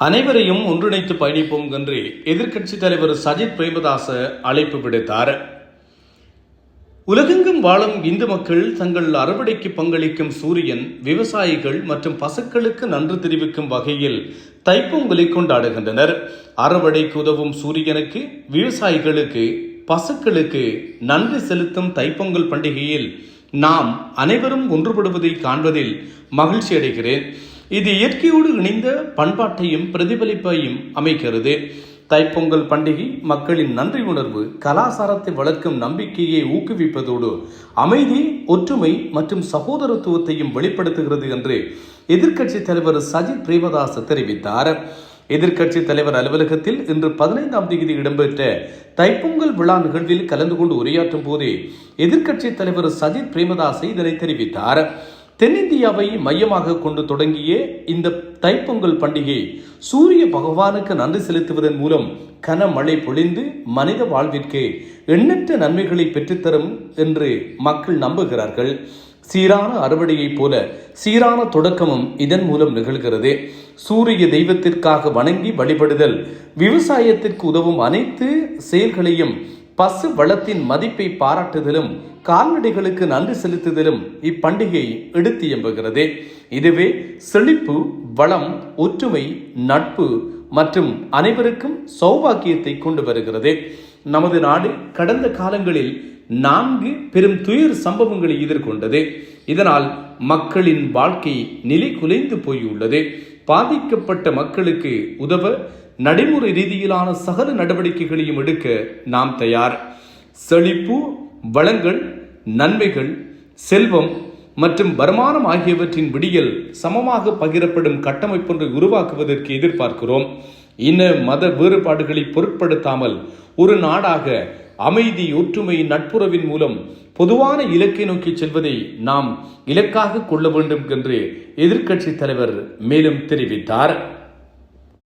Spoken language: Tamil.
அனைவரையும் ஒன்றிணைத்து பயணிப்போம் என்று எதிர்க்கட்சித் தலைவர் சஜித் பிரேமதாச அழைப்பு விடுத்தார். உலகெங்கும் வாழும் இந்து மக்கள் தங்கள் அறுவடைக்கு பங்களிக்கும் சூரியன், விவசாயிகள் மற்றும் பசுக்களுக்கு நன்றி தெரிவிக்கும் வகையில் தைப்பொங்கலை கொண்டாடுகின்றனர். அறுவடைக்கு உதவும் சூரியனுக்கு, விவசாயிகளுக்கு, பசுக்களுக்கு நன்றி செலுத்தும் தைப்பொங்கல் பண்டிகையில் நாம் அனைவரும் ஒன்றுபடுவதை காண்பதில் மகிழ்ச்சி அடைகிறேன். இது இயற்கையோடு இணைந்த பண்பாட்டையும் பிரதிபலிப்பையும் அமைக்கிறது. தைப்பொங்கல் பண்டிகை மக்களின் நன்றி உணர்வு, கலாச்சாரத்தை வளர்க்கும் நம்பிக்கையை ஊக்குவிப்பதோடு அமைதி, ஒற்றுமை மற்றும் சகோதரத்துவத்தையும் வெளிப்படுத்துகிறது என்று எதிர்க்கட்சி தலைவர் சஜித் பிரேமதாச தெரிவித்தார். எதிர்க்கட்சி தலைவர் அலுவலகத்தில் இன்று 15ஆம் தேதி இடம்பெற்ற தைப்பொங்கல் விழா நிகழ்வில் கலந்து கொண்டு உரையாற்றும் போதே எதிர்க்கட்சி தலைவர் சஜித் பிரேமதாச இதனை தெரிவித்தார். தென்னிந்தியாவை மையமாக கொண்டு தொடங்கிய இந்த தைப்பொங்கல் பண்டிகை சூரிய பகவானுக்கு நன்றி செலுத்துவதன் மூலம் கனமழை பொழிந்து மனித வாழ்விற்கு எண்ணற்ற நன்மைகளை பெற்றுத்தரும் என்று மக்கள் நம்புகிறார்கள். சீரான அறுவடையைப் போல சீரான தொடக்கமும் இதன் மூலம் நிகழ்கிறது. சூரிய தெய்வத்திற்காக வணங்கி வழிபடுதல், விவசாயத்திற்கு உதவும் அனைத்து செயல்களையும், பசு வளத்தின் மதிப்பை பாராட்டுதலும், கால்நடைகளுக்கு நன்றி செலுத்துதலும் இப்பண்டிகை எடுத்து எம்புகிறது. இதுவே செழிப்பு, வளம், ஒற்றுமை, நட்பு மற்றும் அனைவருக்கும் சௌபாக்கியத்தை கொண்டு வருகிறது. நமது நாடு கடந்த காலங்களில் 4 பெரும் துயர் சம்பவங்களை எதிர்கொண்டது. இதனால் மக்களின் வாழ்க்கை நிலை குலைந்து போயுள்ளது. பாதிக்கப்பட்ட மக்களுக்கு உதவ நடைமுறை ரீதியிலான சகல நடவடிக்கைகளையும் எடுக்க நாம் தயார். செழிப்பு, வளங்கள், நன்மைகள், செல்வம் மற்றும் வருமானம் ஆகியவற்றின் விடியல் சமமாக பகிரப்படும் கட்டமைப்பொன்றை உருவாக்குவதற்கு எதிர்பார்க்கிறோம். இன மத வேறுபாடுகளை பொருட்படுத்தாமல் ஒரு நாடாக அமைதி, ஒற்றுமை, நட்புறவின் மூலம் பொதுவான இலக்கை நோக்கி செல்வதை நாம் இலக்காக கொள்ள வேண்டும் என்று எதிர்க்கட்சி தலைவர் மேலும் தெரிவித்தார்.